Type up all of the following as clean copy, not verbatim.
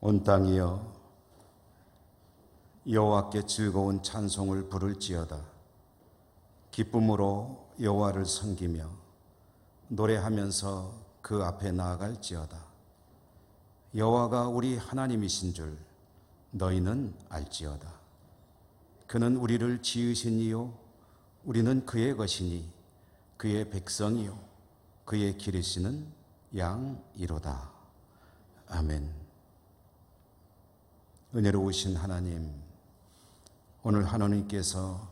온 땅이여 여호와께 즐거운 찬송을 부를지어다. 기쁨으로 여호와를 섬기며 노래하면서 그 앞에 나아갈지어다. 여호와가 우리 하나님이신 줄 너희는 알지어다. 그는 우리를 지으신 이요 우리는 그의 것이니 그의 백성이요 그의 기르시는 양이로다. 아멘. 은혜로우신 하나님, 오늘 하나님께서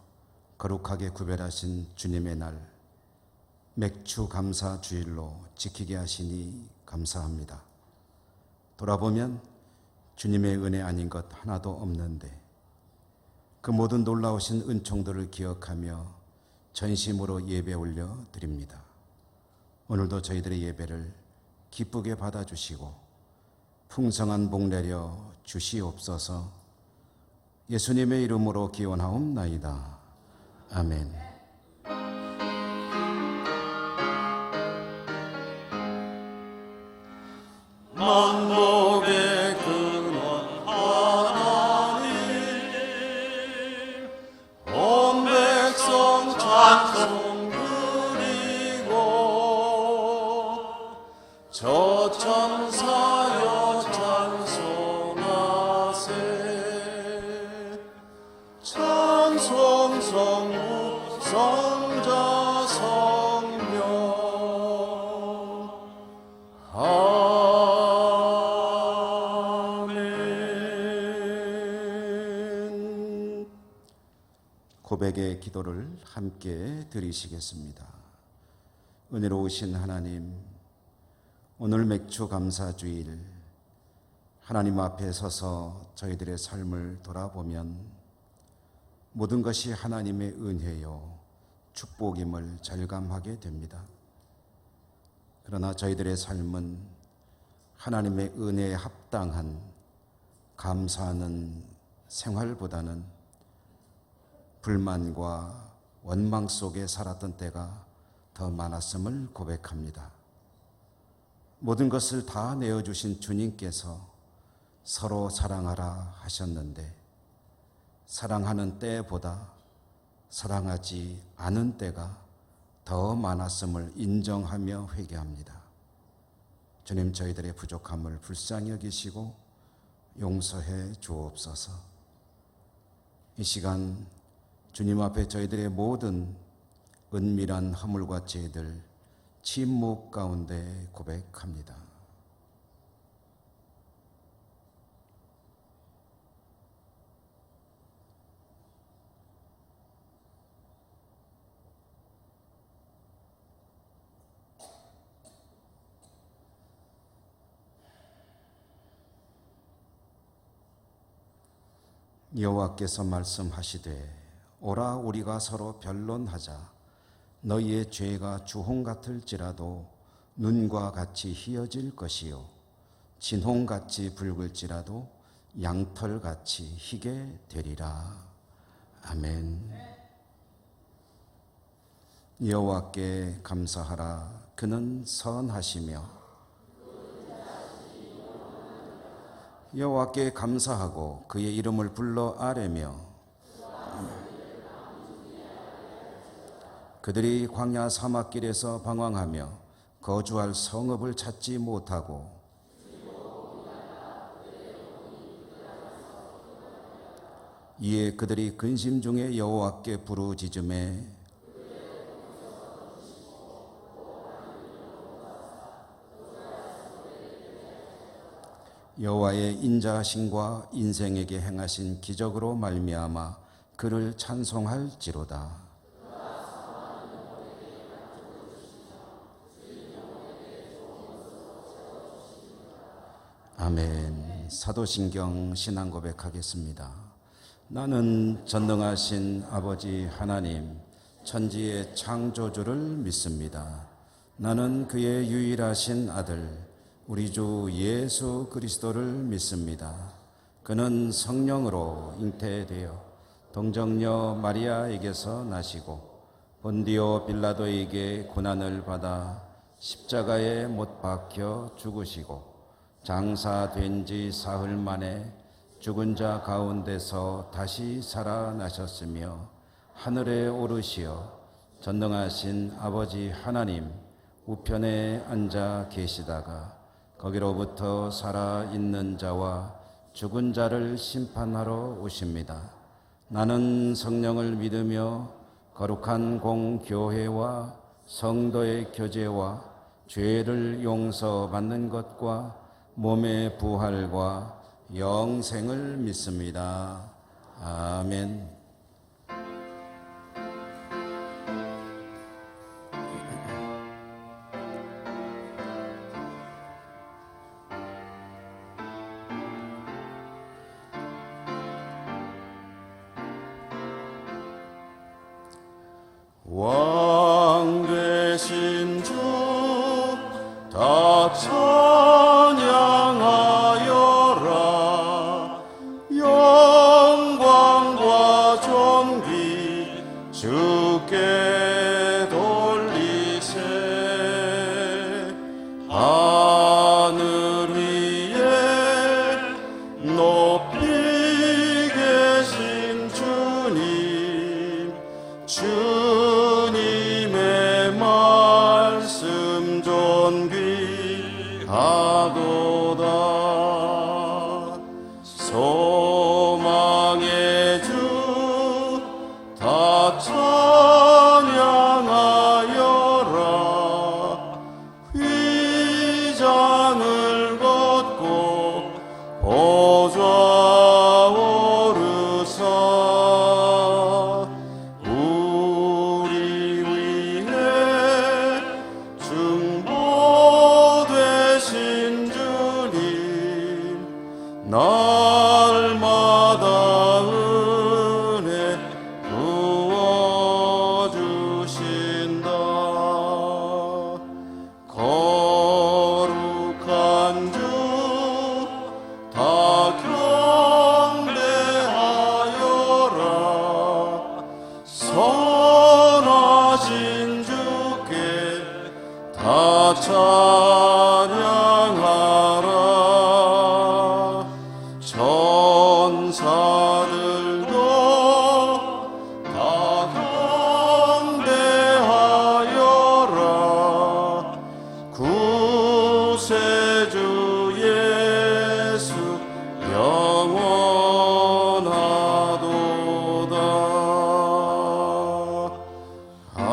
거룩하게 구별하신 주님의 날 맥주 감사 주일로 지키게 하시니 감사합니다. 돌아보면 주님의 은혜 아닌 것 하나도 없는데 그 모든 놀라우신 은총들을 기억하며 전심으로 예배 올려 드립니다. 오늘도 저희들의 예배를 기쁘게 받아주시고 풍성한 복 내려 주시옵소서. 예수님의 이름으로 기원하옵나이다. 아멘. 만복의 근원 하나님, 온 백성 찬송 드리고 저 천사여 찬송하세. 찬송 성부 성자 성령 아멘. 고백의 기도를 함께 드리시겠습니다. 은혜로우신 하나님, 오늘 맥주 감사주일 하나님 앞에 서서 저희들의 삶을 돌아보면 모든 것이 하나님의 은혜요 축복임을 절감하게 됩니다. 그러나 저희들의 삶은 하나님의 은혜에 합당한 감사하는 생활보다는 불만과 원망 속에 살았던 때가 더 많았음을 고백합니다. 모든 것을 다 내어주신 주님께서 서로 사랑하라 하셨는데 사랑하는 때보다 사랑하지 않은 때가 더 많았음을 인정하며 회개합니다. 주님, 저희들의 부족함을 불쌍히 여기시고 용서해 주옵소서. 이 시간 주님 앞에 저희들의 모든 은밀한 허물과 죄들 침묵 가운데 고백합니다. 여호와께서 말씀하시되 오라 우리가 서로 변론하자. 너희의 죄가 주홍 같을지라도 눈과 같이 희어질 것이요 진홍같이 붉을지라도 양털같이 희게 되리라. 아멘. 여호와께 감사하라. 그는 선하시며 여호와께 감사하고 그의 이름을 불러 아뢰며 그들이 광야 사막길에서 방황하며 거주할 성읍을 찾지 못하고 이에 그들이 근심 중에 여호와께 부르짖음에 여호와의 인자하심과 인생에게 행하신 기적으로 말미암아 그를 찬송할지로다. 아멘. 사도신경 신앙 고백하겠습니다. 나는 전능하신 아버지 하나님 천지의 창조주를 믿습니다. 나는 그의 유일하신 아들 우리 주 예수 그리스도를 믿습니다. 그는 성령으로 잉태되어 동정녀 마리아에게서 나시고 본디오 빌라도에게 고난을 받아 십자가에 못 박혀 죽으시고 장사된 지 사흘 만에 죽은 자 가운데서 다시 살아나셨으며 하늘에 오르시어 전능하신 아버지 하나님 우편에 앉아 계시다가 거기로부터 살아있는 자와 죽은 자를 심판하러 오십니다. 나는 성령을 믿으며 거룩한 공교회와 성도의 교제와 죄를 용서받는 것과 몸의 부활과 영생을 믿습니다. 아멘. 왕 되신 주 다 찬양하여라. 영광과 존귀 주께 돌리세. 하늘 위에 높이 계신 주님, 주님의 말씀 존귀하도다. 소망의 주 다 찬양하여라. 휘장을 걷고 보좌 오르사. 우리 위해 중보되신 주님, 날마다 은혜 부어주신다. 거룩한 주 다 경배하여라. 선하신 주께 다 찬양하라. 천사들도 다 경배하여라. 구세주 예수 영원하도다. 아멘.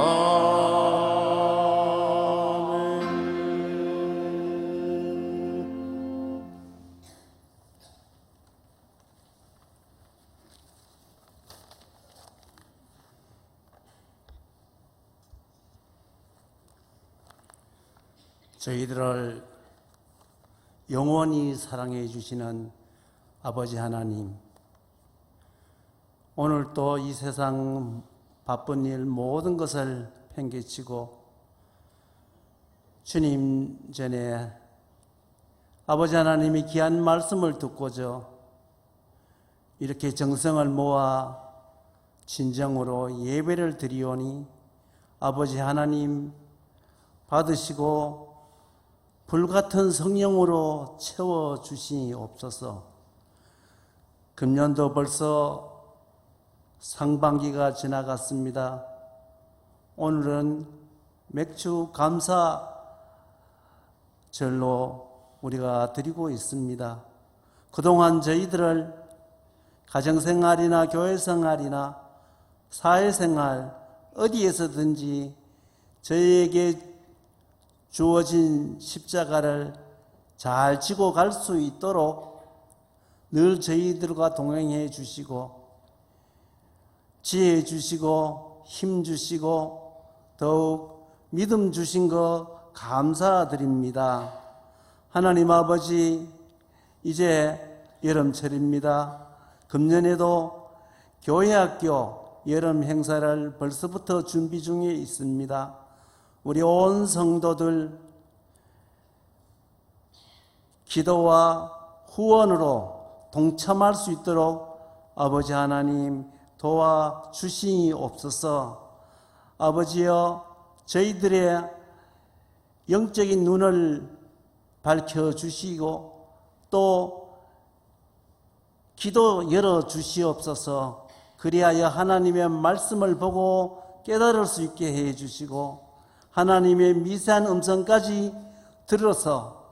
저희들을 영원히 사랑해 주시는 아버지 하나님, 오늘 또 이 세상 바쁜 일 모든 것을 팽개치고 주님 전에 아버지 하나님이 귀한 말씀을 듣고저 이렇게 정성을 모아 진정으로 예배를 드리오니 아버지 하나님 받으시고 불같은 성령으로 채워주시옵소서. 금년도 벌써 상반기가 지나갔습니다. 오늘은 맥주 감사절로 우리가 드리고 있습니다. 그동안 저희들을 가정생활이나 교회생활이나 사회생활 어디에서든지 저희에게 주어진 십자가를 잘 지고 갈 수 있도록 늘 저희들과 동행해 주시고 지혜 주시고 힘 주시고 더욱 믿음 주신 거 감사드립니다. 하나님 아버지, 이제 여름철입니다. 금년에도 교회학교 여름 행사를 벌써부터 준비 중에 있습니다. 우리 온 성도들 기도와 후원으로 동참할 수 있도록 아버지 하나님 도와주시옵소서. 아버지여, 저희들의 영적인 눈을 밝혀주시고 또 기도 열어 주시옵소서. 그리하여 하나님의 말씀을 보고 깨달을 수 있게 해 주시고 하나님의 미세한 음성까지 들어서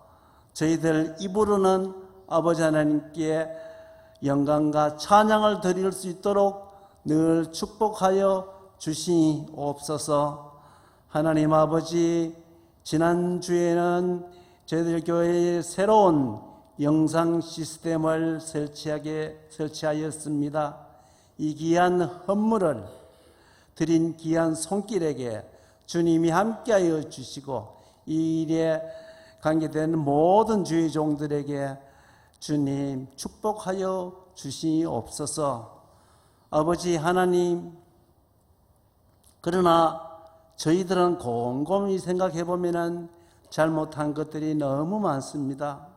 저희들 입으로는 아버지 하나님께 영광과 찬양을 드릴 수 있도록 늘 축복하여 주시옵소서. 하나님 아버지, 지난주에는 저희들 교회에 새로운 영상 시스템을 설치하였습니다. 이 귀한 헌물을 드린 귀한 손길에게 주님이 함께하여 주시고 이 일에 관계된 모든 주의 종들에게 주님 축복하여 주시옵소서. 아버지 하나님, 그러나 저희들은 곰곰이 생각해 보면 잘못한 것들이 너무 많습니다.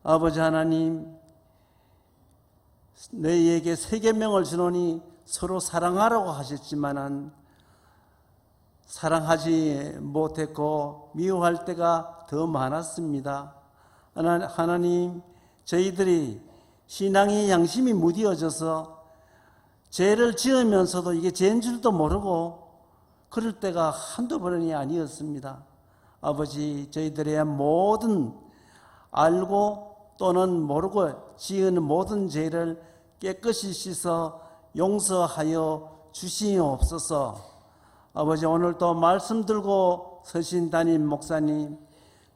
아버지 하나님, 너희에게 세 계명을 주노니 서로 사랑하라고 하셨지만은 사랑하지 못했고 미워할 때가 더 많았습니다. 하나님, 저희들이 신앙의 양심이 무디어져서 죄를 지으면서도 이게 죄인 줄도 모르고 그럴 때가 한두 번이 아니었습니다. 아버지, 저희들의 모든 알고 또는 모르고 지은 모든 죄를 깨끗이 씻어 용서하여 주시옵소서. 아버지, 오늘도 말씀 들고 서신 담임 목사님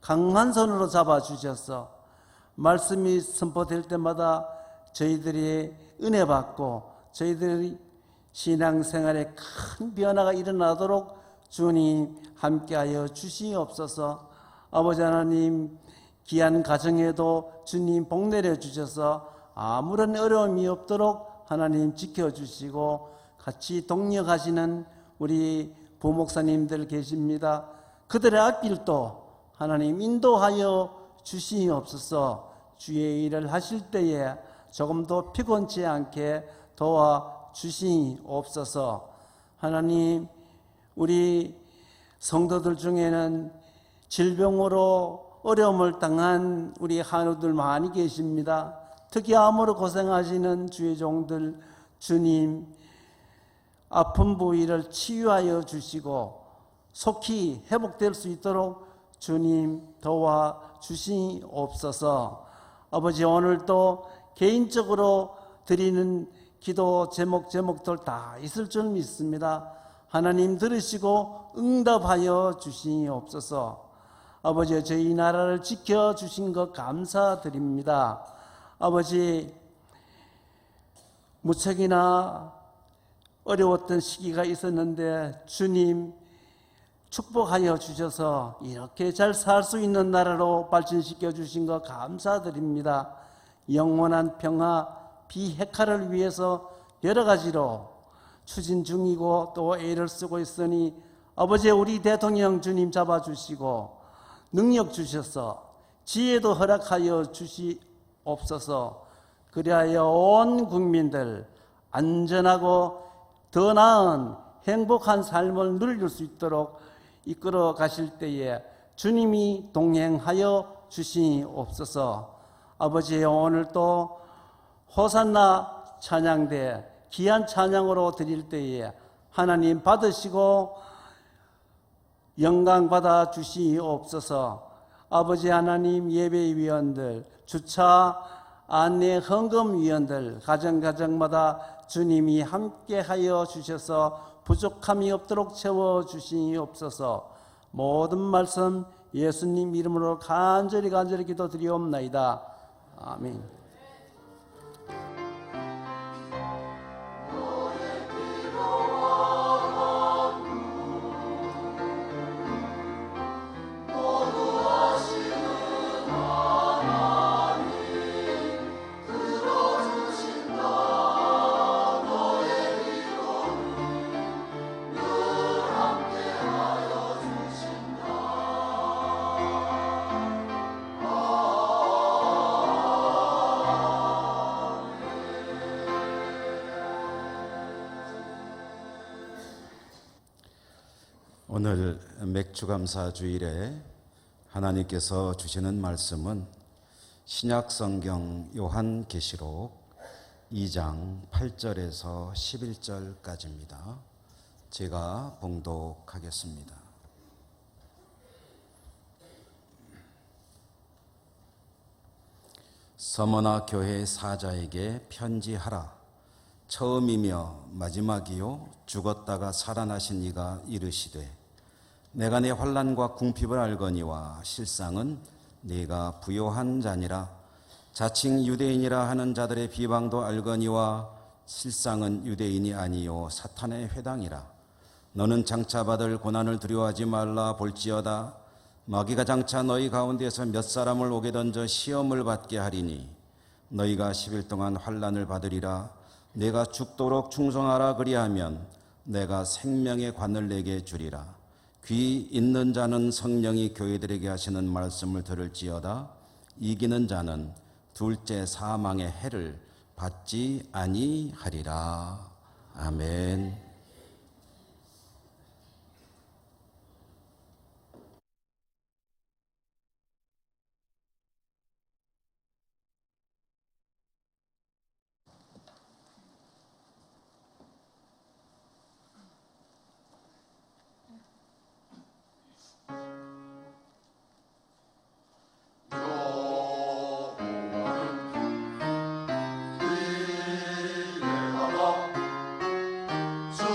강한 손으로 잡아주셔서 말씀이 선포될 때마다 저희들이 은혜 받고 저희들이 신앙생활에 큰 변화가 일어나도록 주님 함께하여 주시옵소서. 아버지 하나님, 귀한 가정에도 주님 복 내려 주셔서 아무런 어려움이 없도록 하나님 지켜주시고 같이 동력하시는 우리 부목사님들 계십니다. 그들의 앞길도 하나님 인도하여 주시옵소서. 주의 일을 하실 때에 조금도 피곤치 않게 도와주시옵소서. 하나님, 우리 성도들 중에는 질병으로 어려움을 당한 우리 한우들 많이 계십니다. 특히 암으로 고생하시는 주의 종들, 주님 아픈 부위를 치유하여 주시고 속히 회복될 수 있도록 주님 도와주시옵소서. 아버지, 오늘도 개인적으로 드리는 기도 제목들 다 있을 줄 믿습니다. 하나님 들으시고 응답하여 주시옵소서. 아버지, 저희 나라를 지켜주신 것 감사드립니다. 아버지, 무척이나 어려웠던 시기가 있었는데 주님 축복하여 주셔서 이렇게 잘 살 수 있는 나라로 발전시켜 주신 것 감사드립니다. 영원한 평화, 비핵화를 위해서 여러 가지로 추진 중이고 또 애를 쓰고 있으니 아버지, 우리 대통령 주님 잡아주시고 능력 주셔서 지혜도 허락하여 주시옵소서. 그리하여 온 국민들 안전하고 더 나은 행복한 삶을 누릴 수 있도록 이끌어 가실 때에 주님이 동행하여 주시옵소서. 아버지, 오늘 또 호산나 찬양대 귀한 찬양으로 드릴 때에 하나님 받으시고 영광 받아 주시옵소서. 아버지 하나님, 예배위원들, 주차 안내 헌금위원들 가정가정마다 주님이 함께하여 주셔서 부족함이 없도록 채워주시옵소서. 모든 말씀 예수님 이름으로 간절히 기도드리옵나이다. 아멘. 오늘 맥주감사 주일에 하나님께서 주시는 말씀은 신약성경 요한계시록 2장 8절에서 11절까지입니다. 제가 봉독하겠습니다. 서머나 교회 사자에게 편지하라. 처음이며 마지막이요 죽었다가 살아나신 이가 이르시되 내가 내 환난과 궁핍을 알거니와 실상은 네가 부요한 자니라. 자칭 유대인이라 하는 자들의 비방도 알거니와 실상은 유대인이 아니요 사탄의 회당이라. 너는 장차 받을 고난을 두려워하지 말라. 볼지어다 마귀가 장차 너희 가운데서 몇 사람을 옥에 던져 시험을 받게 하리니 너희가 10일 동안 환난을 받으리라. 내가 죽도록 충성하라. 그리하면 내가 생명의 관을 내게 주리라. 귀 있는 자는 성령이 교회들에게 하시는 말씀을 들을지어다. 이기는 자는 둘째 사망의 해를 받지 아니하리라. 아멘. 주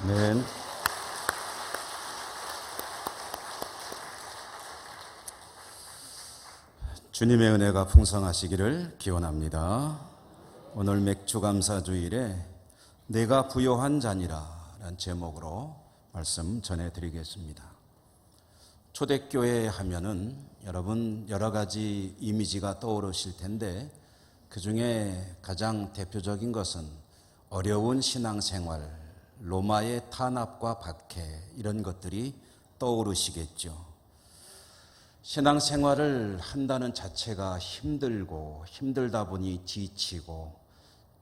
아멘. 주님의 은혜가 풍성하시기를 기원합니다. 오늘 맥주감사주일에 내가 부요한 자니라 라는 제목으로 말씀 전해드리겠습니다. 초대교회 하면은 여러분 여러 가지 이미지가 떠오르실 텐데 그 중에 가장 대표적인 것은 어려운 신앙생활, 로마의 탄압과 박해 이런 것들이 떠오르시겠죠. 신앙생활을 한다는 자체가 힘들고 힘들다 보니 지치고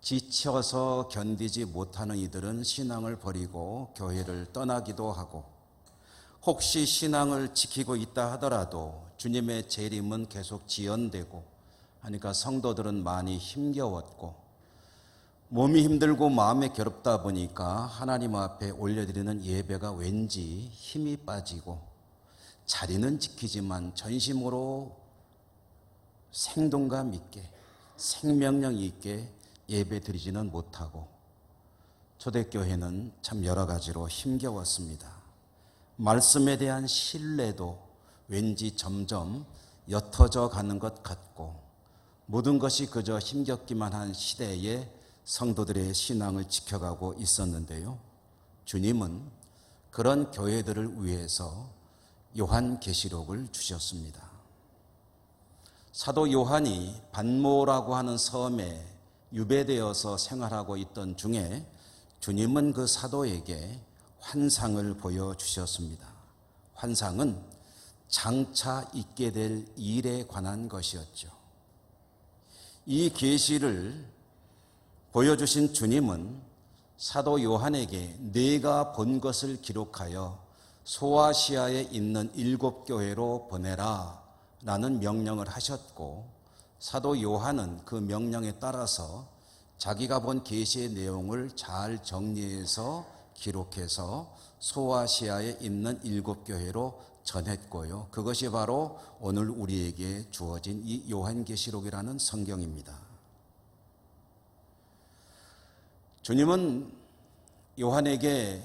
지쳐서 견디지 못하는 이들은 신앙을 버리고 교회를 떠나기도 하고 혹시 신앙을 지키고 있다 하더라도 주님의 재림은 계속 지연되고 하니까 성도들은 많이 힘겨웠고 몸이 힘들고 마음이 괴롭다 보니까 하나님 앞에 올려드리는 예배가 왠지 힘이 빠지고 자리는 지키지만 전심으로 생동감 있게 생명력 있게 예배 드리지는 못하고 초대교회는 참 여러 가지로 힘겨웠습니다. 말씀에 대한 신뢰도 왠지 점점 옅어져 가는 것 같고 모든 것이 그저 힘겹기만 한 시대에 성도들의 신앙을 지켜가고 있었는데요. 주님은 그런 교회들을 위해서 요한계시록을 주셨습니다. 사도 요한이 반모라고 하는 섬에 유배되어서 생활하고 있던 중에 주님은 그 사도에게 환상을 보여주셨습니다. 환상은 장차 있게 될 일에 관한 것이었죠. 이 계시를 보여주신 주님은 사도 요한에게 네가 본 것을 기록하여 소아시아에 있는 7교회로 보내라 라는 명령을 하셨고 사도 요한은 그 명령에 따라서 자기가 본 계시의 내용을 잘 정리해서 기록해서 소아시아에 있는 7교회로 전했고요. 그것이 바로 오늘 우리에게 주어진 이 요한계시록이라는 성경입니다. 주님은 요한에게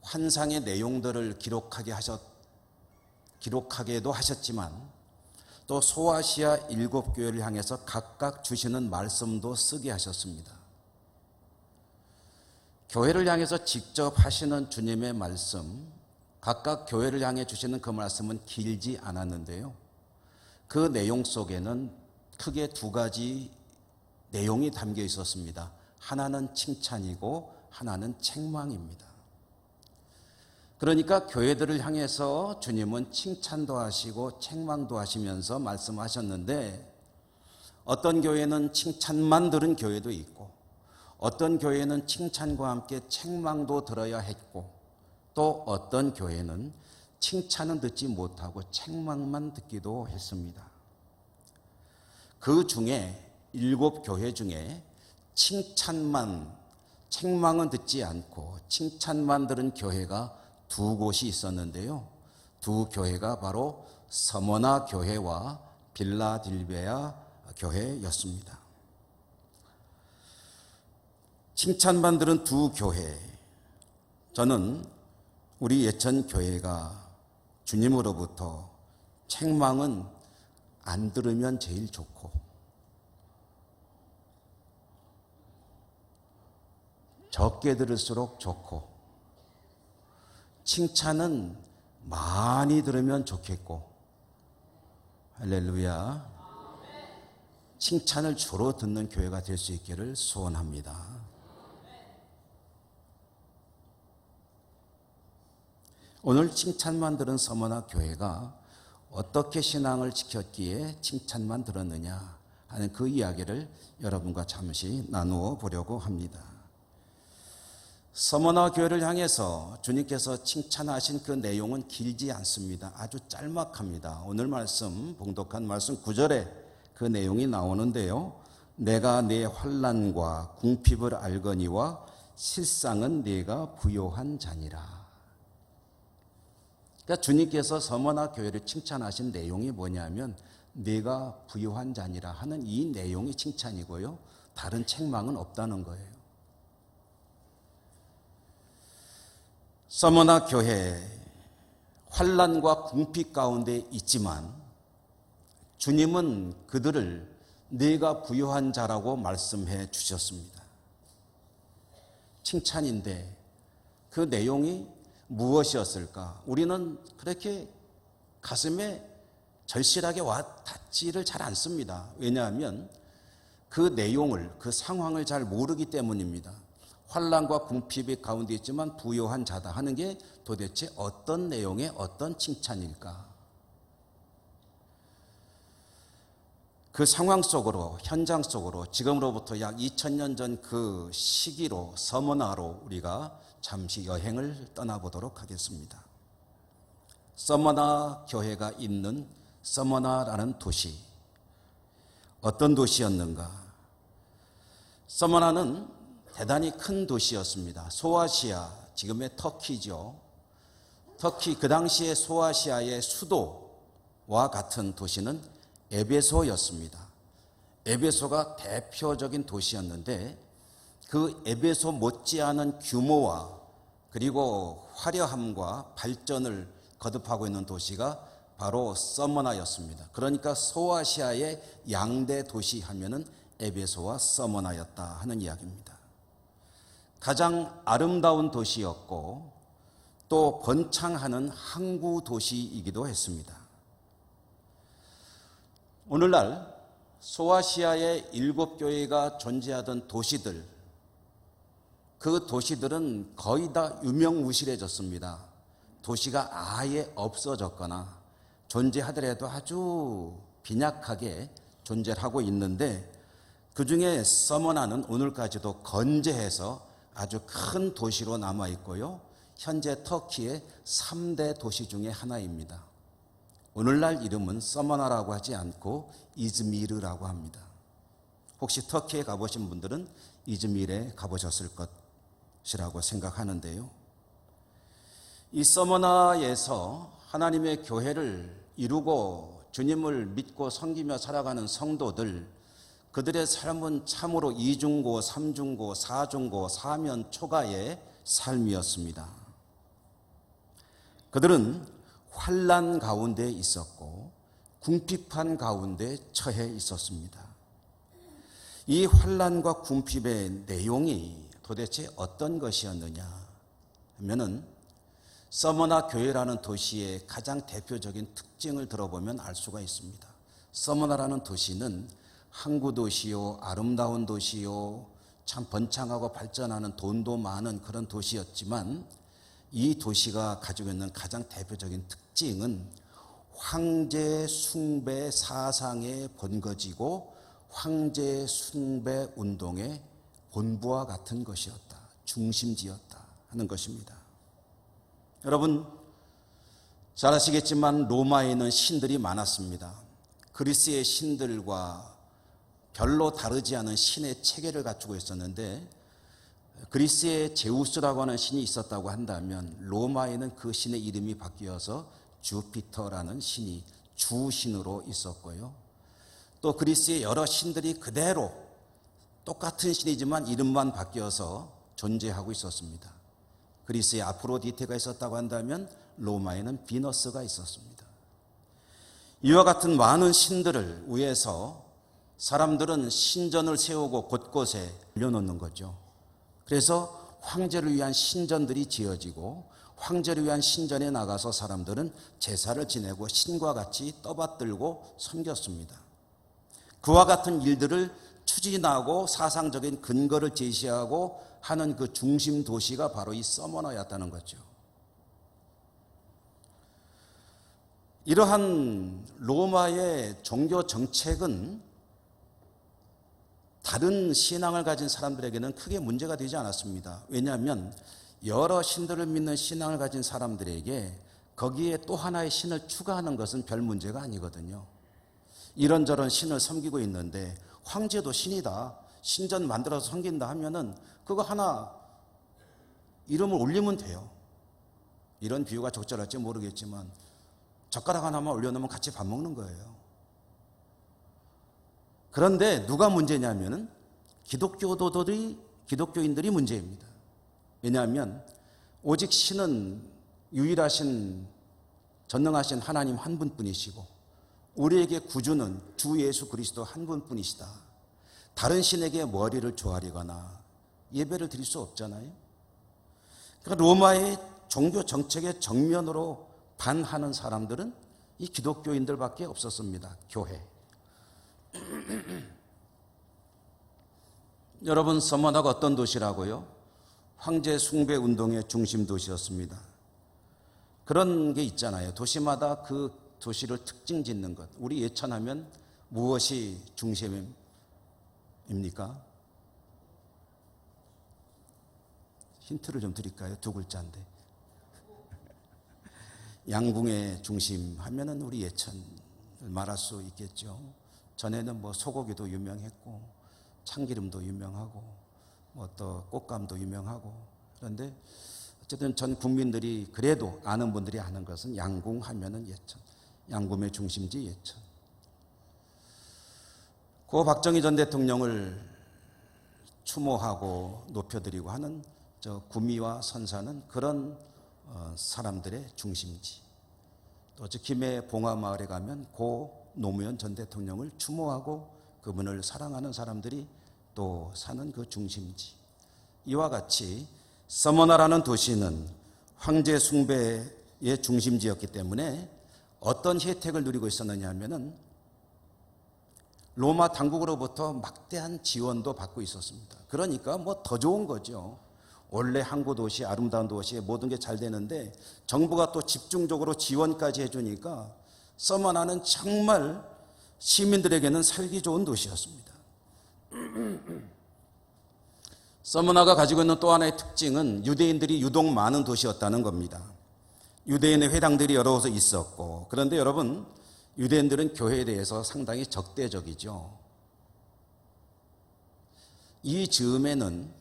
환상의 내용들을 기록하게도 하셨지만 또 소아시아 7교회를 향해서 각각 주시는 말씀도 쓰게 하셨습니다. 교회를 향해서 직접 하시는 주님의 말씀, 각각 교회를 향해 주시는 그 말씀은 길지 않았는데요. 그 내용 속에는 크게 두 가지 내용이 담겨 있었습니다. 하나는 칭찬이고 하나는 책망입니다. 그러니까 교회들을 향해서 주님은 칭찬도 하시고 책망도 하시면서 말씀하셨는데 어떤 교회는 칭찬만 들은 교회도 있고 어떤 교회는 칭찬과 함께 책망도 들어야 했고 또 어떤 교회는 칭찬은 듣지 못하고 책망만 듣기도 했습니다. 그 중에 7교회 중에 칭찬만, 책망은 듣지 않고 칭찬만 들은 교회가 두 곳이 있었는데요. 두 교회가 바로 서머나 교회와 빌라델비아 교회였습니다. 칭찬만 들은 두 교회, 저는 우리 예천 교회가 주님으로부터 책망은 안 들으면 제일 좋고 적게 들을수록 좋고 칭찬은 많이 들으면 좋겠고 할렐루야 칭찬을 주로 듣는 교회가 될 수 있기를 소원합니다. 오늘 칭찬만 들은 서머나 교회가 어떻게 신앙을 지켰기에 칭찬만 들었느냐 하는 그 이야기를 여러분과 잠시 나누어 보려고 합니다. 서머나 교회를 향해서 주님께서 칭찬하신 그 내용은 길지 않습니다. 아주 짤막합니다. 오늘 말씀 봉독한 말씀 9절에 그 내용이 나오는데요. 내가 내 환난과 궁핍을 알거니와 실상은 네가 부요한 자니라. 그러니까 주님께서 서머나 교회를 칭찬하신 내용이 뭐냐면 네가 부요한 자니라 하는 이 내용이 칭찬이고요. 다른 책망은 없다는 거예요. 서머나 교회 환난과 궁핍 가운데 있지만 주님은 그들을 내가 부요한 자라고 말씀해 주셨습니다. 칭찬인데 그 내용이 무엇이었을까? 우리는 그렇게 가슴에 절실하게 와 닿지를 잘 않습니다. 왜냐하면 그 내용을, 그 상황을 잘 모르기 때문입니다. 환난과 궁핍이 가운데 있지만 부요한 자다 하는 게 도대체 어떤 내용의 어떤 칭찬일까? 그 상황 속으로, 현장 속으로 지금으로부터 약 2000년 전 그 시기로 서머나로 우리가 잠시 여행을 떠나보도록 하겠습니다. 서머나 교회가 있는 서머나라는 도시, 어떤 도시였는가? 서머나는 대단히 큰 도시였습니다. 소아시아, 지금의 터키죠. 터키, 그 당시에 소아시아의 수도와 같은 도시는 에베소였습니다. 에베소가 대표적인 도시였는데 그 에베소 못지않은 규모와 그리고 화려함과 발전을 거듭하고 있는 도시가 바로 서머나였습니다. 그러니까 소아시아의 양대 도시 하면은 에베소와 서머나였다 하는 이야기입니다. 가장 아름다운 도시였고 또 번창하는 항구 도시이기도 했습니다. 오늘날 소아시아의 7교회가 존재하던 도시들, 그 도시들은 거의 다 유명무실해졌습니다. 도시가 아예 없어졌거나 존재하더라도 아주 빈약하게 존재를 하고 있는데 그 중에 서머나는 오늘까지도 건재해서 아주 큰 도시로 남아있고요. 현재 터키의 3대 도시 중에 하나입니다. 오늘날 이름은 서머나라고 하지 않고 이즈미르라고 합니다. 혹시 터키에 가보신 분들은 이즈미르에 가보셨을 것이라고 생각하는데요. 이 서머나에서 하나님의 교회를 이루고 주님을 믿고 섬기며 살아가는 성도들, 그들의 삶은 참으로 이중고, 삼중고, 사중고, 사면 초가의 삶이었습니다. 그들은 환난 가운데 있었고 궁핍한 가운데 처해 있었습니다. 이 환난과 궁핍의 내용이 도대체 어떤 것이었느냐 하면은 서머나 교회라는 도시의 가장 대표적인 특징을 들어보면 알 수가 있습니다. 서머나라는 도시는 항구 도시요, 아름다운 도시요, 참 번창하고 발전하는 돈도 많은 그런 도시였지만 이 도시가 가지고 있는 가장 대표적인 특징은 황제 숭배 사상의 본거지고 황제 숭배 운동의 본부와 같은 것이었다. 중심지였다 하는 것입니다. 여러분 잘 아시겠지만 로마에는 신들이 많았습니다. 그리스의 신들과 별로 다르지 않은 신의 체계를 갖추고 있었는데 그리스에 제우스라고 하는 신이 있었다고 한다면 로마에는 그 신의 이름이 바뀌어서 주피터라는 신이 주신으로 있었고요. 또 그리스의 여러 신들이 그대로 똑같은 신이지만 이름만 바뀌어서 존재하고 있었습니다. 그리스에 아프로디테가 있었다고 한다면 로마에는 비너스가 있었습니다. 이와 같은 많은 신들을 위해서 사람들은 신전을 세우고 곳곳에 올려놓는 거죠. 그래서 황제를 위한 신전들이 지어지고 황제를 위한 신전에 나가서 사람들은 제사를 지내고 신과 같이 떠받들고 섬겼습니다. 그와 같은 일들을 추진하고 사상적인 근거를 제시하고 하는 그 중심 도시가 바로 이 서머나였다는 거죠. 이러한 로마의 종교 정책은 다른 신앙을 가진 사람들에게는 크게 문제가 되지 않았습니다. 왜냐하면 여러 신들을 믿는 신앙을 가진 사람들에게 거기에 또 하나의 신을 추가하는 것은 별 문제가 아니거든요. 이런저런 신을 섬기고 있는데 황제도 신이다, 신전 만들어서 섬긴다 하면은 그거 하나 이름을 올리면 돼요. 이런 비유가 적절할지 모르겠지만 젓가락 하나만 올려놓으면 같이 밥 먹는 거예요. 그런데 누가 문제냐면은 기독교인들이 문제입니다. 왜냐하면 오직 신은 유일하신 전능하신 하나님 한 분뿐이시고 우리에게 구주는 주 예수 그리스도 한 분뿐이시다. 다른 신에게 머리를 조아리거나 예배를 드릴 수 없잖아요. 그러니까 로마의 종교 정책의 정면으로 반하는 사람들은 이 기독교인들밖에 없었습니다. 교회. 여러분, 서머나가 어떤 도시라고요? 황제 숭배 운동의 중심 도시였습니다. 그런 게 있잖아요. 도시마다 그 도시를 특징 짓는 것. 우리 예천하면 무엇이 중심입니까? 힌트를 좀 드릴까요? 두 글자인데. 양궁의 중심 하면은 우리 예천을 말할 수 있겠죠. 전에는 뭐 소고기도 유명했고 참기름도 유명하고 뭐 또 꽃감도 유명하고, 그런데 어쨌든 전 국민들이 그래도 아는 분들이 아는 것은 양궁 하면은 예천, 양궁의 중심지 예천. 고 박정희 전 대통령을 추모하고 높여드리고 하는 저 구미와 선사는 그런 사람들의 중심지. 또 저 김해 봉화마을에 가면 고 노무현 전 대통령을 추모하고 그분을 사랑하는 사람들이 또 사는 그 중심지. 이와 같이 서머나라는 도시는 황제 숭배의 중심지였기 때문에 어떤 혜택을 누리고 있었느냐 하면은 로마 당국으로부터 막대한 지원도 받고 있었습니다. 그러니까 뭐 더 좋은 거죠. 원래 항구 도시, 아름다운 도시에 모든 게 잘 되는데 정부가 또 집중적으로 지원까지 해주니까 서머나는 정말 시민들에게는 살기 좋은 도시였습니다. 서머나가 가지고 있는 또 하나의 특징은 유대인들이 유독 많은 도시였다는 겁니다. 유대인의 회당들이 여러 곳에 있었고, 그런데 여러분, 유대인들은 교회에 대해서 상당히 적대적이죠. 이 즈음에는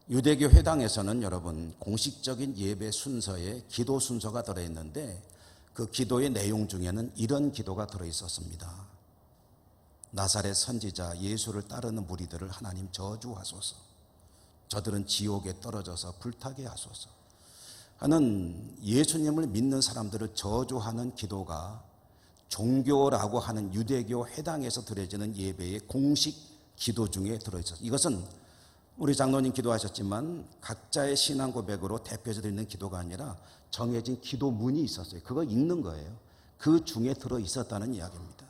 유대교 회당에서는 여러분 공식적인 예배 순서에 기도 순서가 들어있는데 그 기도의 내용 중에는 이런 기도가 들어있었습니다. 나사렛 선지자 예수를 따르는 무리들을 하나님 저주하소서. 저들은 지옥에 떨어져서 불타게 하소서 하는 예수님을 믿는 사람들을 저주하는 기도가 종교라고 하는 유대교 회당에서 드려지는 예배의 공식 기도 중에 들어있었어요. 이것은 우리 장로님 기도하셨지만 각자의 신앙 고백으로 대표적으로 있는 기도가 아니라 정해진 기도문이 있었어요. 그거 읽는 거예요. 그 중에 들어있었다는 이야기입니다.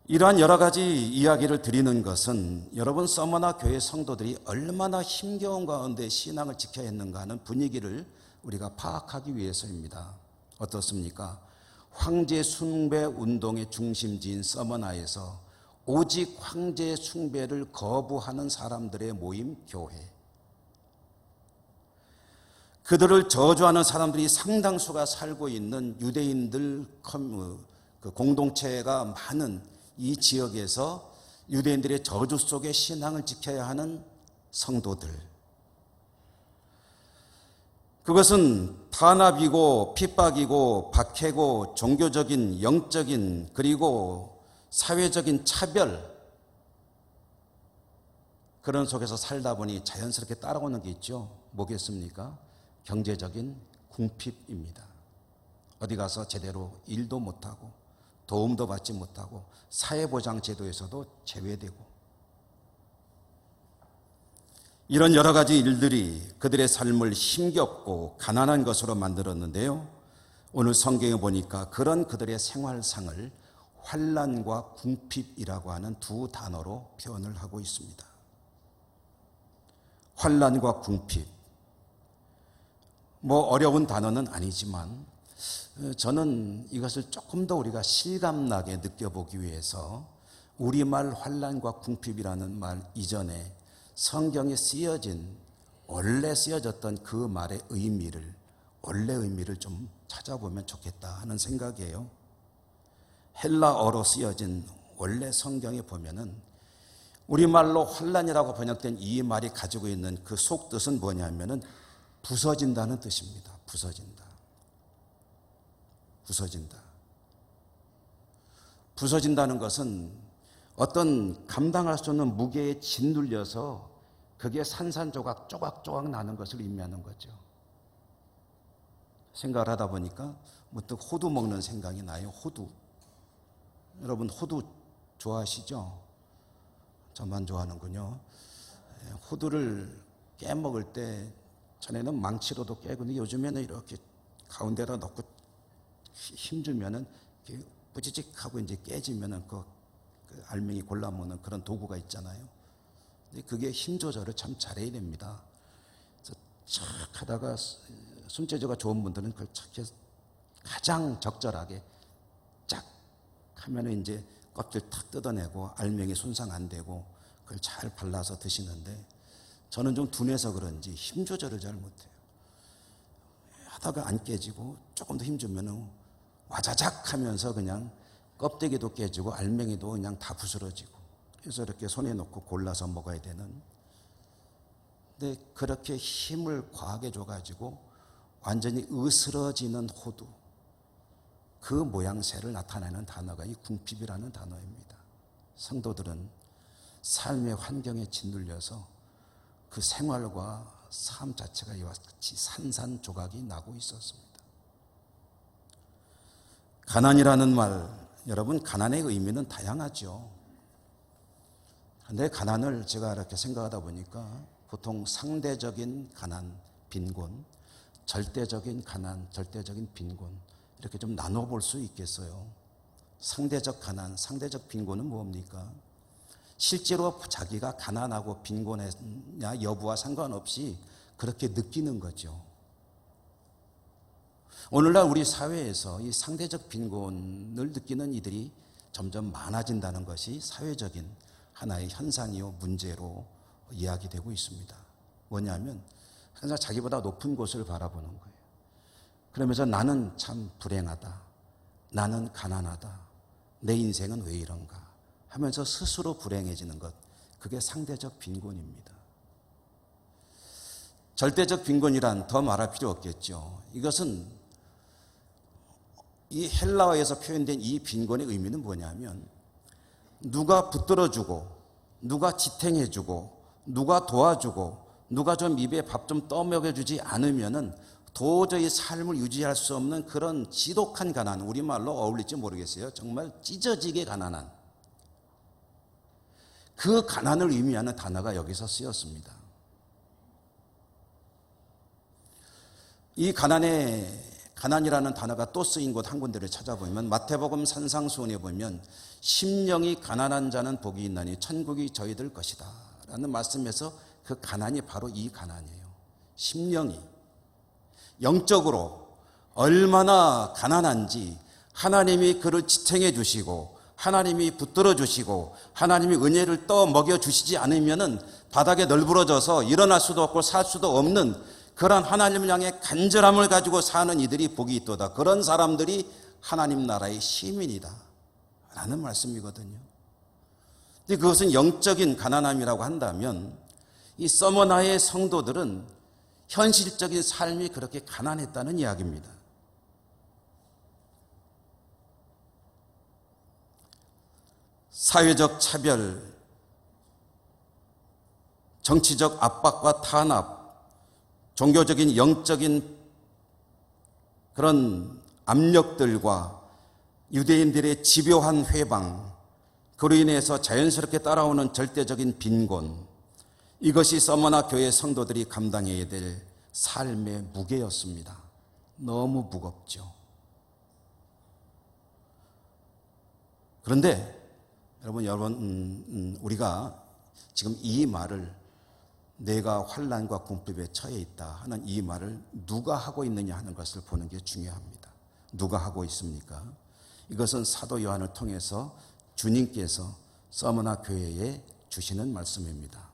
이러한 여러 가지 이야기를 드리는 것은 여러분 서머나 교회 성도들이 얼마나 힘겨운 가운데 신앙을 지켜야 했는가 하는 분위기를 우리가 파악하기 위해서입니다. 어떻습니까? 황제 숭배 운동의 중심지인 서머나에서 오직 황제 숭배를 거부하는 사람들의 모임 교회, 그들을 저주하는 사람들이 상당수가 살고 있는 유대인들 그 공동체가 많은 이 지역에서 유대인들의 저주 속에 신앙을 지켜야 하는 성도들, 그것은 탄압이고 핍박이고 박해고 종교적인 영적인 그리고 사회적인 차별, 그런 속에서 살다 보니 자연스럽게 따라오는 게 있죠. 뭐겠습니까? 경제적인 궁핍입니다. 어디 가서 제대로 일도 못하고 도움도 받지 못하고 사회보장제도에서도 제외되고, 이런 여러 가지 일들이 그들의 삶을 힘겹고 가난한 것으로 만들었는데요. 오늘 성경에 보니까 그런 그들의 생활상을 환난과 궁핍이라고 하는 두 단어로 표현을 하고 있습니다. 환난과 궁핍, 뭐 어려운 단어는 아니지만 저는 이것을 조금 더 우리가 실감나게 느껴보기 위해서 우리말 환난과 궁핍이라는 말 이전에 성경에 쓰여진, 원래 쓰여졌던 그 말의 의미를, 원래 의미를 좀 찾아보면 좋겠다 하는 생각이에요. 헬라어로 쓰여진 원래 성경에 보면은 우리말로 환난이라고 번역된 이 말이 가지고 있는 그 속뜻은 뭐냐면은 부서진다는 뜻입니다. 부서진다. 부서진다. 부서진다는 것은 어떤 감당할 수 없는 무게에 짓눌려서 그게 산산조각 조각조각 나는 것을 의미하는 거죠. 생각을 하다 보니까 문득 호두 먹는 생각이 나요. 호두. 여러분 호두 좋아하시죠? 저만 좋아하는군요. 호두를 깨먹을 때 전에는 망치로도 깨고 요즘에는 이렇게 가운데다 넣고 힘주면은 뿌지직하고 이제 깨지면은 그 알맹이 골라 먹는 그런 도구가 있잖아요. 근데 그게 힘 조절을 참 잘해야 됩니다. 그래서 쫙 하다가 손재주가 좋은 분들은 그걸 가장 적절하게 쫙 하면은 이제 껍질 탁 뜯어내고 알맹이 손상 안 되고 그걸 잘 발라서 드시는데 저는 좀 둔해서 그런지 힘 조절을 잘 못해요. 하다가 안 깨지고 조금 더 힘주면은 와자작 하면서 그냥 껍데기도 깨지고 알맹이도 그냥 다 부스러지고 그래서 이렇게 손에 넣고 골라서 먹어야 되는. 근데 그렇게 힘을 과하게 줘가지고 완전히 으스러지는 호두, 그 모양새를 나타내는 단어가 이 궁핍이라는 단어입니다. 성도들은 삶의 환경에 짓눌려서 그 생활과 삶 자체가 이와 같이 산산조각이 나고 있었습니다. 가난이라는 말, 여러분 가난의 의미는 다양하죠. 그런데 가난을 제가 이렇게 생각하다 보니까 보통 상대적인 가난, 빈곤, 절대적인 가난, 절대적인 빈곤 이렇게 좀 나눠볼 수 있겠어요. 상대적 가난, 상대적 빈곤은 뭡니까? 실제로 자기가 가난하고 빈곤했냐 여부와 상관없이 그렇게 느끼는 거죠. 오늘날 우리 사회에서 이 상대적 빈곤을 느끼는 이들이 점점 많아진다는 것이 사회적인 하나의 현상이요 문제로 이야기되고 있습니다. 뭐냐면 항상 자기보다 높은 곳을 바라보는 거예요. 그러면서 나는 참 불행하다, 나는 가난하다, 내 인생은 왜 이런가 하면서 스스로 불행해지는 것, 그게 상대적 빈곤입니다. 절대적 빈곤이란 더 말할 필요 없겠죠. 이것은 이 헬라어에서 표현된 이 빈곤의 의미는 뭐냐면 누가 붙들어주고 누가 지탱해주고 누가 도와주고 누가 좀 입에 밥 좀 떠먹여주지 않으면은 도저히 삶을 유지할 수 없는 그런 지독한 가난, 우리말로 어울릴지 모르겠어요. 정말 찢어지게 가난한 그 가난을 의미하는 단어가 여기서 쓰였습니다. 이 가난이라는 단어가 또 쓰인 곳 한 군데를 찾아보면 마태복음 산상수훈에 보면 심령이 가난한 자는 복이 있나니 천국이 저희들 것이다 라는 말씀에서 그 가난이 바로 이 가난이에요. 심령이 영적으로 얼마나 가난한지 하나님이 그를 지탱해 주시고 하나님이 붙들어 주시고 하나님이 은혜를 떠 먹여 주시지 않으면은 바닥에 널브러져서 일어날 수도 없고 살 수도 없는 그런 하나님을 향해 간절함을 가지고 사는 이들이 복이 있도다. 그런 사람들이 하나님 나라의 시민이다 라는 말씀이거든요. 근데 그것은 영적인 가난함이라고 한다면 이 서머나의 성도들은 현실적인 삶이 그렇게 가난했다는 이야기입니다. 사회적 차별, 정치적 압박과 탄압, 종교적인 영적인 그런 압력들과 유대인들의 집요한 회방, 그로 인해서 자연스럽게 따라오는 절대적인 빈곤, 이것이 서머나 교회 성도들이 감당해야 될 삶의 무게였습니다. 너무 무겁죠. 그런데 여러분 우리가 지금 이 말을 내가 환난과 궁핍에 처해 있다 하는 이 말을 누가 하고 있느냐 하는 것을 보는 게 중요합니다. 누가 하고 있습니까? 이것은 사도 요한을 통해서 주님께서 서머나 교회에 주시는 말씀입니다.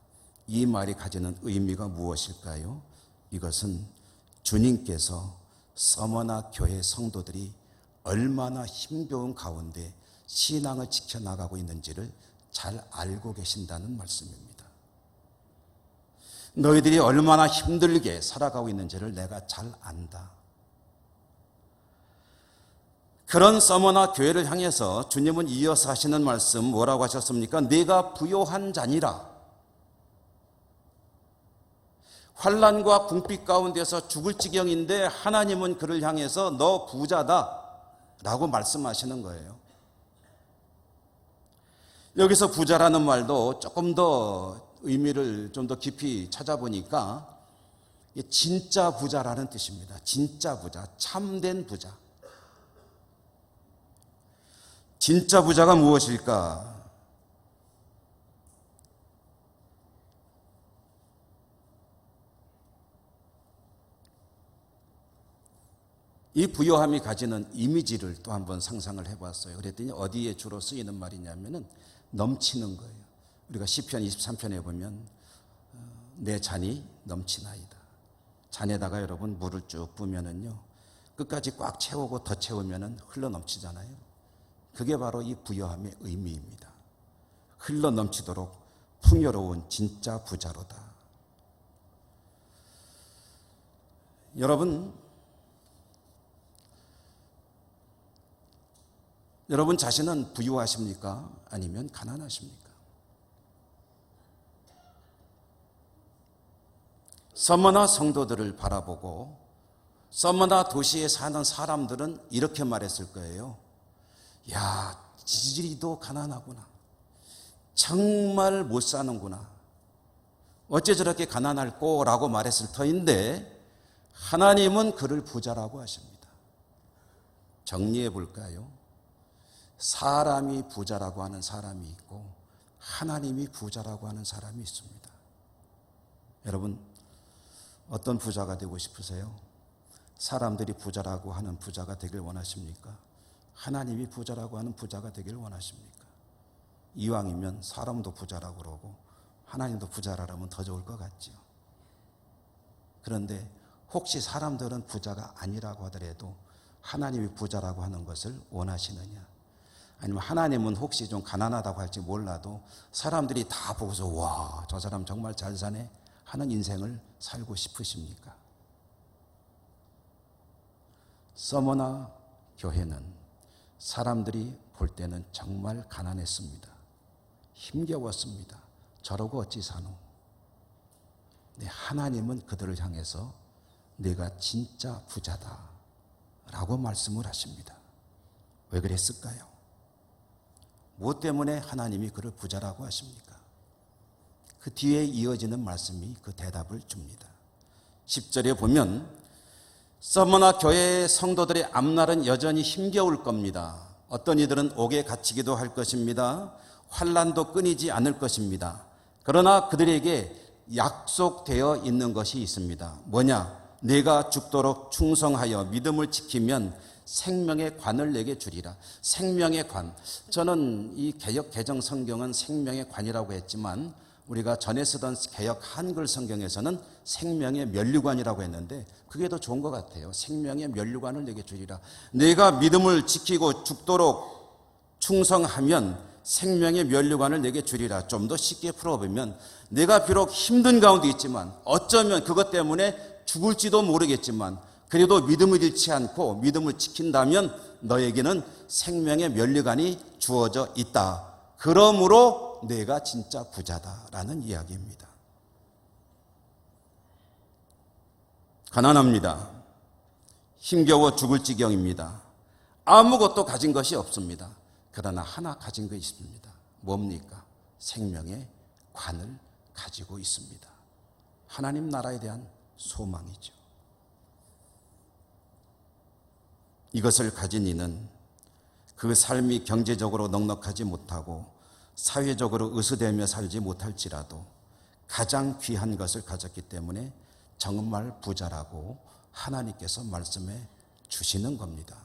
이 말이 가지는 의미가 무엇일까요? 이것은 주님께서 서머나 교회 성도들이 얼마나 힘겨운 가운데 신앙을 지켜나가고 있는지를 잘 알고 계신다는 말씀입니다. 너희들이 얼마나 힘들게 살아가고 있는지를 내가 잘 안다. 그런 서머나 교회를 향해서 주님은 이어서 하시는 말씀 뭐라고 하셨습니까? 네가 부요한 자니라. 환난과 궁핍 가운데서 죽을 지경인데 하나님은 그를 향해서 너 부자다 라고 말씀하시는 거예요. 여기서 부자라는 말도 조금 더 의미를 좀 더 깊이 찾아보니까 진짜 부자라는 뜻입니다. 진짜 부자, 참된 부자. 진짜 부자가 무엇일까? 이 부요함이 가지는 이미지를 또 한번 상상을 해봤어요. 그랬더니 어디에 주로 쓰이는 말이냐면은 넘치는 거예요. 우리가 시편 23편에 보면 내 잔이 넘치나이다. 잔에다가 여러분 물을 쭉 부으면은요 끝까지 꽉 채우고 더 채우면은 흘러 넘치잖아요. 그게 바로 이 부요함의 의미입니다. 흘러 넘치도록 풍요로운 진짜 부자로다. 여러분 자신은 부유하십니까? 아니면 가난하십니까? 서머나 성도들을 바라보고 서머나 도시에 사는 사람들은 이렇게 말했을 거예요. 야, 지지리도 가난하구나. 정말 못 사는구나. 어째 저렇게 가난할꼬? 라고 말했을 터인데 하나님은 그를 부자라고 하십니다. 정리해 볼까요? 사람이 부자라고 하는 사람이 있고 하나님이 부자라고 하는 사람이 있습니다. 여러분 어떤 부자가 되고 싶으세요? 사람들이 부자라고 하는 부자가 되길 원하십니까? 하나님이 부자라고 하는 부자가 되길 원하십니까? 이왕이면 사람도 부자라고 그러고 하나님도 부자라면 더 좋을 것 같죠. 그런데 혹시 사람들은 부자가 아니라고 하더라도 하나님이 부자라고 하는 것을 원하시느냐? 아니면 하나님은 혹시 좀 가난하다고 할지 몰라도 사람들이 다 보고서 와, 저 사람 정말 잘 사네 하는 인생을 살고 싶으십니까? 서머나 교회는 사람들이 볼 때는 정말 가난했습니다. 힘겨웠습니다. 저러고 어찌 사노? 네, 하나님은 그들을 향해서 내가 진짜 부자다 라고 말씀을 하십니다. 왜 그랬을까요? 무엇 때문에 하나님이 그를 부자라고 하십니까? 그 뒤에 이어지는 말씀이 그 대답을 줍니다. 10절에 보면 서머나 교회의 성도들의 앞날은 여전히 힘겨울 겁니다. 어떤 이들은 옥에 갇히기도 할 것입니다. 환난도 끊이지 않을 것입니다. 그러나 그들에게 약속되어 있는 것이 있습니다. 뭐냐? 내가 죽도록 충성하여 믿음을 지키면 생명의 관을 내게 주리라. 생명의 관. 저는 이 개역 개정 성경은 생명의 관이라고 했지만 우리가 전에 쓰던 개역 한글 성경에서는 생명의 면류관이라고 했는데 그게 더 좋은 것 같아요. 생명의 면류관을 내게 주리라. 내가 믿음을 지키고 죽도록 충성하면 생명의 면류관을 내게 주리라. 좀 더 쉽게 풀어보면 내가 비록 힘든 가운데 있지만 어쩌면 그것 때문에 죽을지도 모르겠지만 그래도 믿음을 잃지 않고 믿음을 지킨다면 너에게는 생명의 면류관이 주어져 있다. 그러므로 내가 진짜 부자다라는 이야기입니다. 가난합니다. 힘겨워 죽을 지경입니다. 아무것도 가진 것이 없습니다. 그러나 하나 가진 것이 있습니다. 뭡니까? 생명의 관을 가지고 있습니다. 하나님 나라에 대한 소망이죠. 이것을 가진 이는 그 삶이 경제적으로 넉넉하지 못하고 사회적으로 으스대며 살지 못할지라도 가장 귀한 것을 가졌기 때문에 정말 부자라고 하나님께서 말씀해 주시는 겁니다.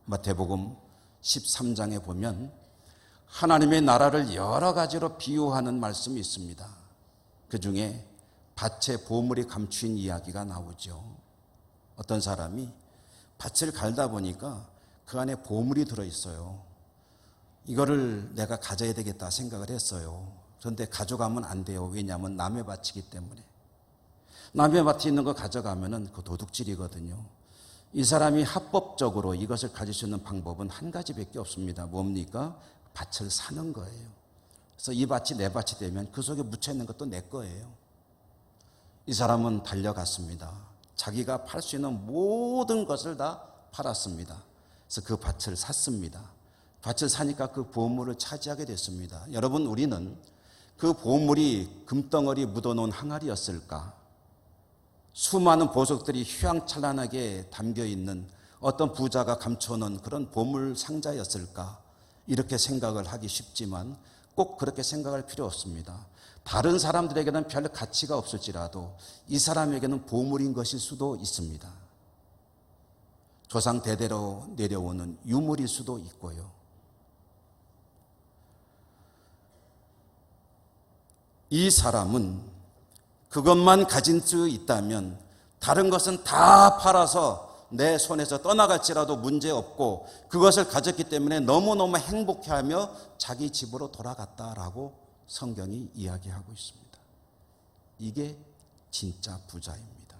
마태복음 13장에 보면 하나님의 나라를 여러 가지로 비유하는 말씀이 있습니다. 그 중에 밭에 보물이 감추인 이야기가 나오죠. 어떤 사람이 밭을 갈다 보니까 그 안에 보물이 들어있어요. 이거를 내가 가져야 되겠다 생각을 했어요. 그런데 가져가면 안 돼요. 왜냐하면 남의 밭이기 때문에. 남의 밭에 있는 거 가져가면은 그 도둑질이거든요. 이 사람이 합법적으로 이것을 가질 수 있는 방법은 한 가지밖에 없습니다. 뭡니까? 밭을 사는 거예요. 그래서 이 밭이 내 밭이 되면 그 속에 묻혀 있는 것도 내 거예요. 이 사람은 달려갔습니다. 자기가 팔 수 있는 모든 것을 다 팔았습니다. 그래서 그 밭을 샀습니다. 밭을 사니까 그 보물을 차지하게 됐습니다. 여러분, 우리는 그 보물이 금덩어리 묻어놓은 항아리였을까? 수많은 보석들이 휘황찬란하게 담겨있는 어떤 부자가 감춰놓은 그런 보물 상자였을까? 이렇게 생각을 하기 쉽지만 꼭 그렇게 생각할 필요 없습니다. 다른 사람들에게는 별 가치가 없을지라도 이 사람에게는 보물인 것일 수도 있습니다. 조상 대대로 내려오는 유물일 수도 있고요. 이 사람은 그것만 가진 수 있다면 다른 것은 다 팔아서 내 손에서 떠나갈지라도 문제없고 그것을 가졌기 때문에 너무너무 행복해하며 자기 집으로 돌아갔다라고 성경이 이야기하고 있습니다. 이게 진짜 부자입니다.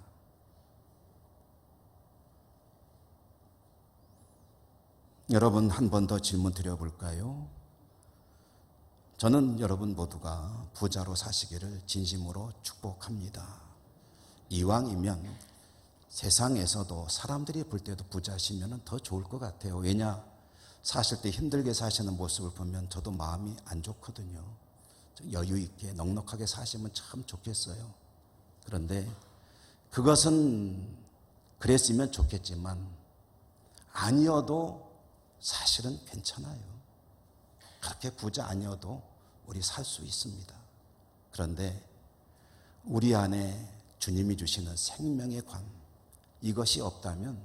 여러분, 한 번 더 질문 드려볼까요? 저는 여러분 모두가 부자로 사시기를 진심으로 축복합니다. 이왕이면 세상에서도 사람들이 볼 때도 부자시면 더 좋을 것 같아요. 왜냐? 사실 때 힘들게 사시는 모습을 보면 저도 마음이 안 좋거든요. 여유 있게 넉넉하게 사시면 참 좋겠어요. 그런데 그것은 그랬으면 좋겠지만 아니어도 사실은 괜찮아요. 그렇게 부자 아니어도 우리 살 수 있습니다. 그런데 우리 안에 주님이 주시는 생명의 관, 이것이 없다면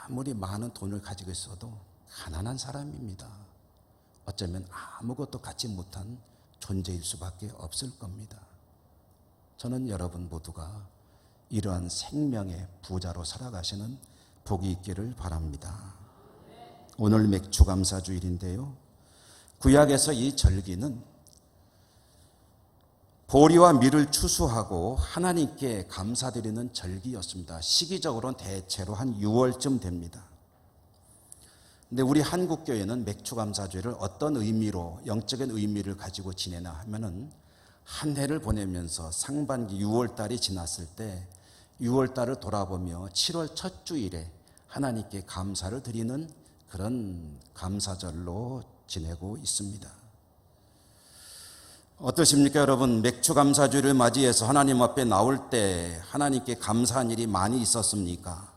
아무리 많은 돈을 가지고 있어도 가난한 사람입니다. 어쩌면 아무것도 갖지 못한 존재일 수밖에 없을 겁니다. 저는 여러분 모두가 이러한 생명의 부자로 살아가시는 복이 있기를 바랍니다. 오늘 맥주감사주일인데요. 구약에서 이 절기는 보리와 밀을 추수하고 하나님께 감사드리는 절기였습니다. 시기적으로는 대체로 한 6월쯤 됩니다. 근데 우리 한국교회는 맥주감사주일을 어떤 의미로, 영적인 의미를 가지고 지내나 하면은 한 해를 보내면서 상반기 6월달이 지났을 때 6월달을 돌아보며 7월 첫 주일에 하나님께 감사를 드리는 그런 감사절로 지내고 있습니다. 어떠십니까, 여러분? 맥주감사주일을 맞이해서 하나님 앞에 나올 때 하나님께 감사한 일이 많이 있었습니까?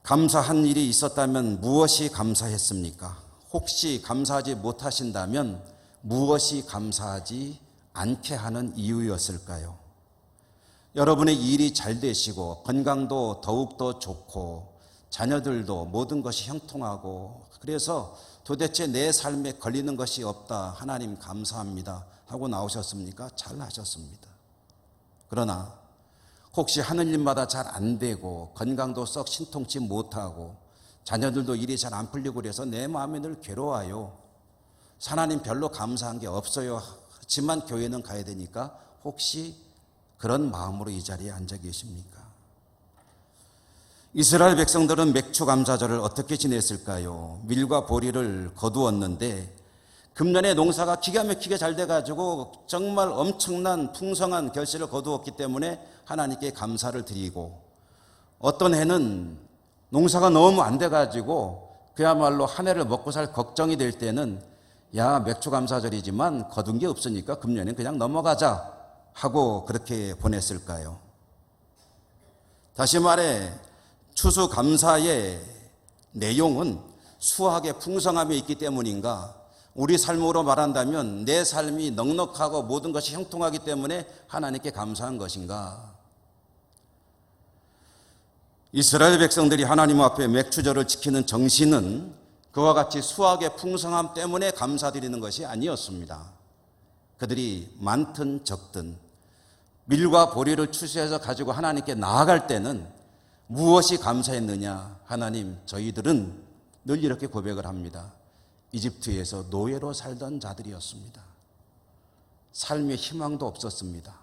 감사한 일이 있었다면 무엇이 감사했습니까? 혹시 감사하지 못하신다면 무엇이 감사하지 않게 하는 이유였을까요? 여러분의 일이 잘 되시고 건강도 더욱더 좋고 자녀들도 모든 것이 형통하고 그래서 도대체 내 삶에 걸리는 것이 없다. 하나님 감사합니다. 하고 나오셨습니까? 잘 하셨습니다. 그러나 혹시 하는 일마다 잘 안 되고 건강도 썩 신통치 못하고 자녀들도 일이 잘 안 풀리고 그래서 내 마음이 늘 괴로워요. 하나님 별로 감사한 게 없어요. 하지만 교회는 가야 되니까 혹시 그런 마음으로 이 자리에 앉아 계십니까? 이스라엘 백성들은 맥주감사절을 어떻게 지냈을까요? 밀과 보리를 거두었는데 금년에 농사가 기가 막히게 잘 돼가지고 정말 엄청난 풍성한 결실을 거두었기 때문에 하나님께 감사를 드리고, 어떤 해는 농사가 너무 안 돼가지고 그야말로 한 해를 먹고 살 걱정이 될 때는 야, 맥주감사절이지만 거둔 게 없으니까 금년엔 그냥 넘어가자 하고 그렇게 보냈을까요? 다시 말해 추수감사의 내용은 수확의 풍성함이 있기 때문인가? 우리 삶으로 말한다면 내 삶이 넉넉하고 모든 것이 형통하기 때문에 하나님께 감사한 것인가? 이스라엘 백성들이 하나님 앞에 맥주절을 지키는 정신은 그와 같이 수확의 풍성함 때문에 감사드리는 것이 아니었습니다. 그들이 많든 적든 밀과 보리를 추수해서 가지고 하나님께 나아갈 때는 무엇이 감사했느냐? 하나님, 저희들은 늘 이렇게 고백을 합니다. 이집트에서 노예로 살던 자들이었습니다. 삶의 희망도 없었습니다.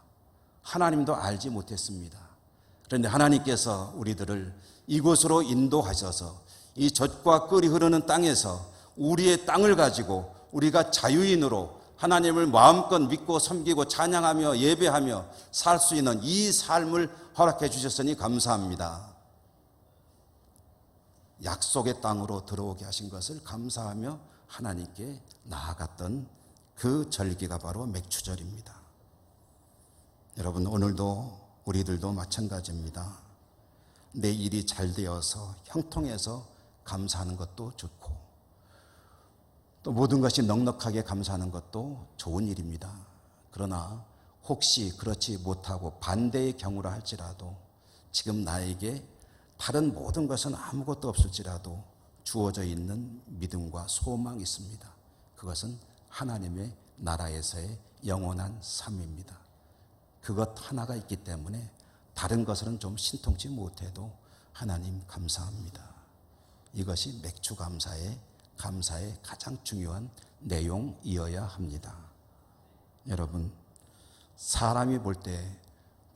하나님도 알지 못했습니다. 그런데 하나님께서 우리들을 이곳으로 인도하셔서 이 젖과 꿀이 흐르는 땅에서 우리의 땅을 가지고 우리가 자유인으로 하나님을 마음껏 믿고 섬기고 찬양하며 예배하며 살 수 있는 이 삶을 허락해 주셨으니 감사합니다. 약속의 땅으로 들어오게 하신 것을 감사하며 하나님께 나아갔던 그 절기가 바로 맥추절입니다. 여러분, 오늘도 우리들도 마찬가지입니다. 내 일이 잘 되어서 형통해서 감사하는 것도 좋고, 또 모든 것이 넉넉하게 감사하는 것도 좋은 일입니다. 그러나 혹시 그렇지 못하고 반대의 경우라 할지라도 지금 나에게 다른 모든 것은 아무것도 없을지라도 주어져 있는 믿음과 소망이 있습니다. 그것은 하나님의 나라에서의 영원한 삶입니다. 그것 하나가 있기 때문에 다른 것은 좀 신통치 못해도 하나님 감사합니다. 이것이 맥주 감사의 가장 중요한 내용이어야 합니다. 여러분, 사람이 볼 때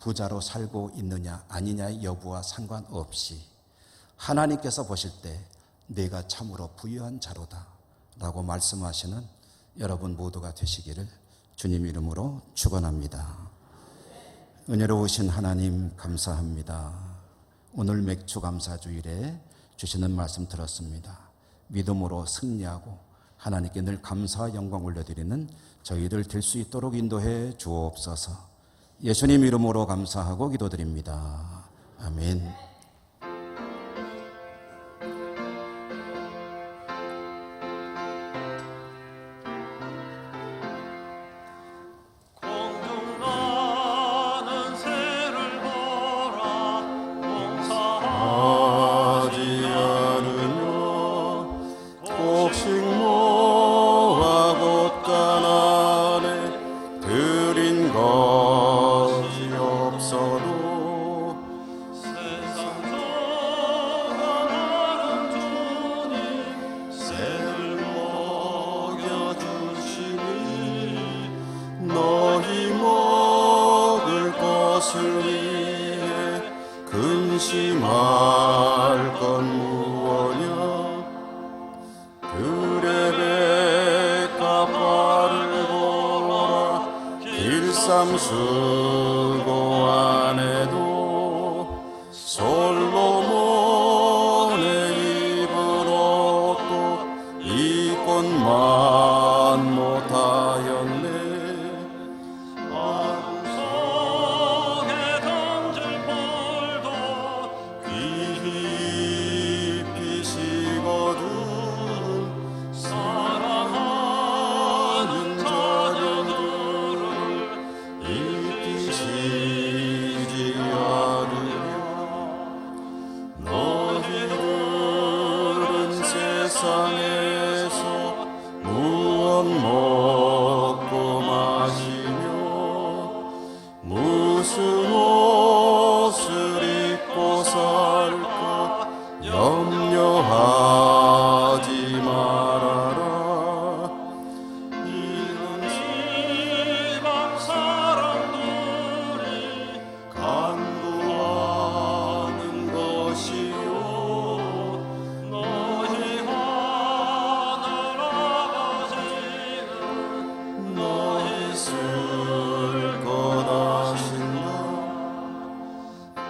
부자로 살고 있느냐 아니냐의 여부와 상관없이 하나님께서 보실 때 내가 참으로 부유한 자로다 라고 말씀하시는 여러분 모두가 되시기를 주님 이름으로 축원합니다. 은혜로우신 하나님 감사합니다. 오늘 맥주 감사 주일에 주시는 말씀 들었습니다. 믿음으로 승리하고 하나님께 늘 감사와 영광 올려드리는 저희들 될 수 있도록 인도해 주옵소서. 예수님 이름으로 감사하고 기도드립니다. 아멘. 공중나는 새를 보라 봉사하지 않으며 곡식 모아 곳간 안에 들인 것이 없어도 세상 전하는 주님 새를 먹여주시니 너희 먹을 것을 위해 근심할 건 무엇이냐 들의 백합화를 보라 길쌈 수고 안 해도 솔로몬의 입을 옷도 이꽃만 못하였네 마음속에 던질 벌도 깊이 피시거든 사랑하는 자녀들을 잊히지 않으려 너희들은 세상에서 무엇 먹고 마시며 무슨 옷을 입고 살까 염려하지 말아라 이는 지방 사람들이 간구하는 것이요 너희 하늘 아버지는 너희 쓸 것 아신다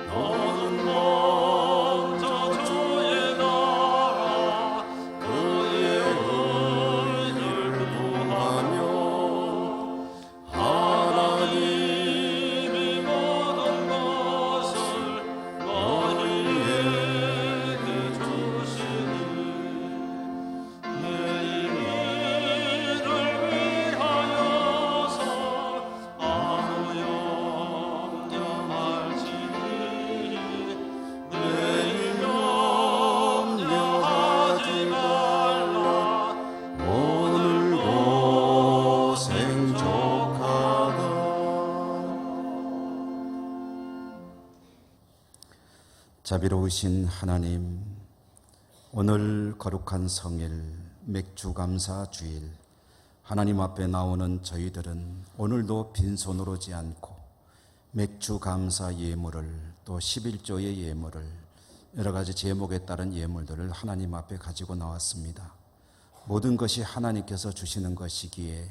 너는 먼저 주의 나라 그의 의를 구하며 하나님이 모든 것을 너희에게 주시니 내 이름을 위하여서 아무 염려할지니 내 염려하지 말라 오늘 고생 족하다 자비로우신 하나님, 오늘 거룩한 성일 맥주 감사 주일 하나님 앞에 나오는 저희들은 오늘도 빈손으로 오지 않고 맥주 감사 예물을 또 11조의 예물을 여러 가지 제목에 따른 예물들을 하나님 앞에 가지고 나왔습니다. 모든 것이 하나님께서 주시는 것이기에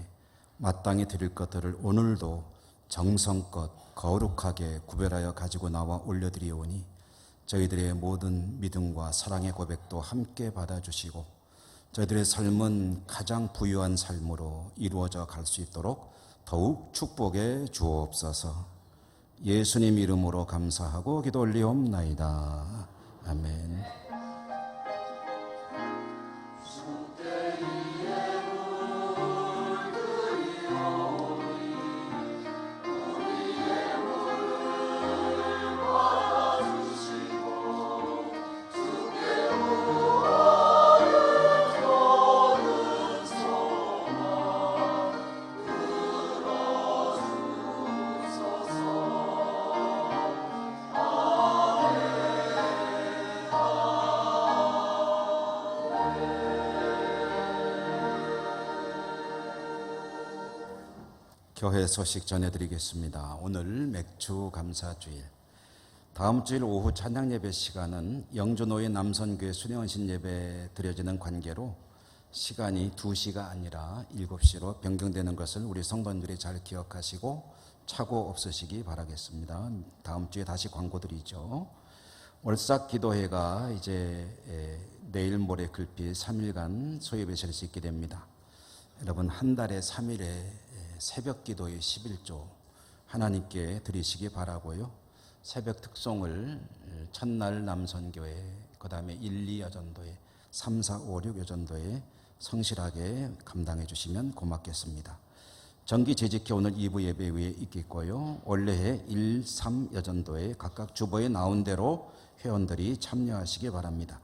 마땅히 드릴 것들을 오늘도 정성껏 거룩하게 구별하여 가지고 나와 올려드리오니 저희들의 모든 믿음과 사랑의 고백도 함께 받아주시고 저희들의 삶은 가장 부유한 삶으로 이루어져 갈 수 있도록 더욱 축복해 주옵소서. 예수님 이름으로 감사하고 기도 올리옵나이다. 아멘. 교회 소식 전해드리겠습니다. 오늘 맥주 감사주일, 다음 주일 오후 찬양 예배 시간은 영주노예 남선교회 수령헌신 예배 드려지는 관계로 시간이 2시가 아니라 7시로 변경되는 것을 우리 성도님들이 잘 기억하시고 착오 없으시기 바라겠습니다. 다음 주에 다시 광고드리죠. 월삭 기도회가 이제 내일 모레 글피 3일간 소예배실 수 있게 됩니다. 여러분 한 달에 3일에 새벽 기도의 11조 하나님께 드리시기 바라고요. 새벽 특송을 첫날 남선교회, 그 다음에 1, 2 여전도회, 3, 4, 5, 6 여전도회 성실하게 감당해 주시면 고맙겠습니다. 정기 재직회 오늘 2부 예배 위에 있겠고요. 원래의 1, 3 여전도회 각각 주보에 나온 대로 회원들이 참여하시기 바랍니다.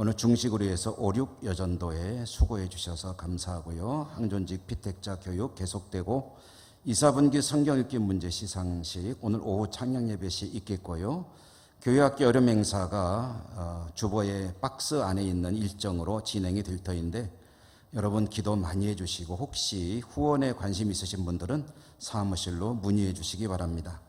오늘 중식으로 해서 5, 6 여전도에 수고해 주셔서 감사하고요. 항존직 피택자 교육 계속되고 2, 4분기 성경 읽기 문제 시상식 오늘 오후 찬양 예배 시 있겠고요. 교회학교 여름 행사가 주보의 박스 안에 있는 일정으로 진행이 될 터인데 여러분 기도 많이 해주시고 혹시 후원에 관심 있으신 분들은 사무실로 문의해 주시기 바랍니다.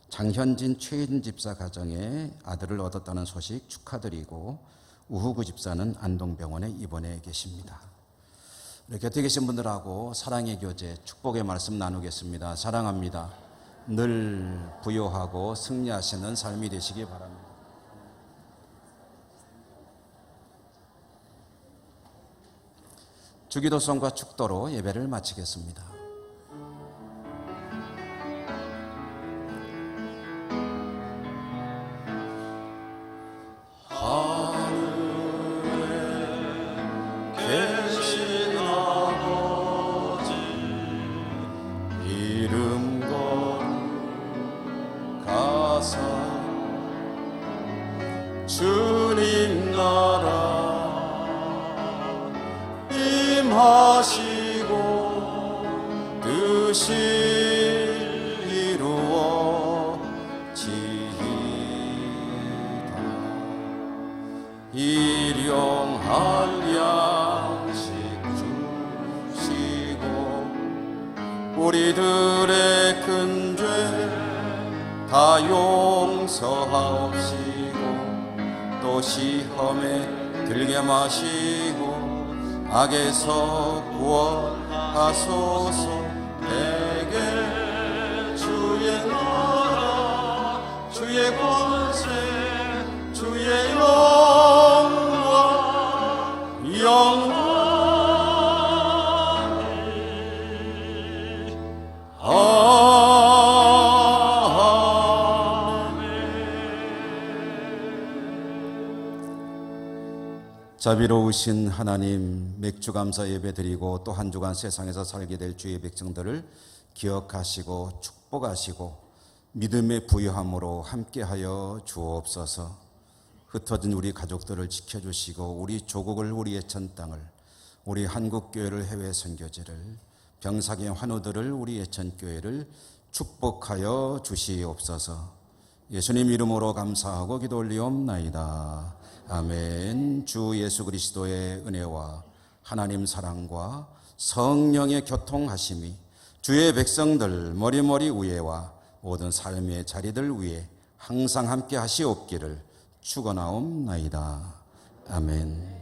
장현진 최인 집사 가정에 아들을 얻었다는 소식 축하드리고 우후구 집사는 안동병원에 입원해 계십니다. 우리 곁에 계신 분들하고 사랑의 교제, 축복의 말씀 나누겠습니다. 사랑합니다. 늘 부요하고 승리하시는 삶이 되시기 바랍니다. 주기도성과 축도로 예배를 마치겠습니다. 주님 나라 임하시고 뜻이 이루어지이다. 일용할 양식 주시고 우리들의 큰 죄 다 용서하옵시고 또 시험에 들게 마시고 악에서 구원하소서. 내게 주의 나라 주의 권세 주의 영광 자비로우신 하나님, 맥주 감사 예배 드리고 또 한 주간 세상에서 살게 될 주의 백성들을 기억하시고 축복하시고 믿음의 부유함으로 함께하여 주옵소서. 흩어진 우리 가족들을 지켜주시고 우리 조국을, 우리 예천 땅을, 우리 한국교회를, 해외 선교지를, 병사의 환우들을, 우리 예천교회를 축복하여 주시옵소서. 예수님 이름으로 감사하고 기도 올리옵나이다. 아멘. 주 예수 그리스도의 은혜와 하나님 사랑과 성령의 교통하심이 주의 백성들 머리머리 위에와 모든 삶의 자리들 위에 항상 함께 하시옵기를 축원하옵나이다. 아멘.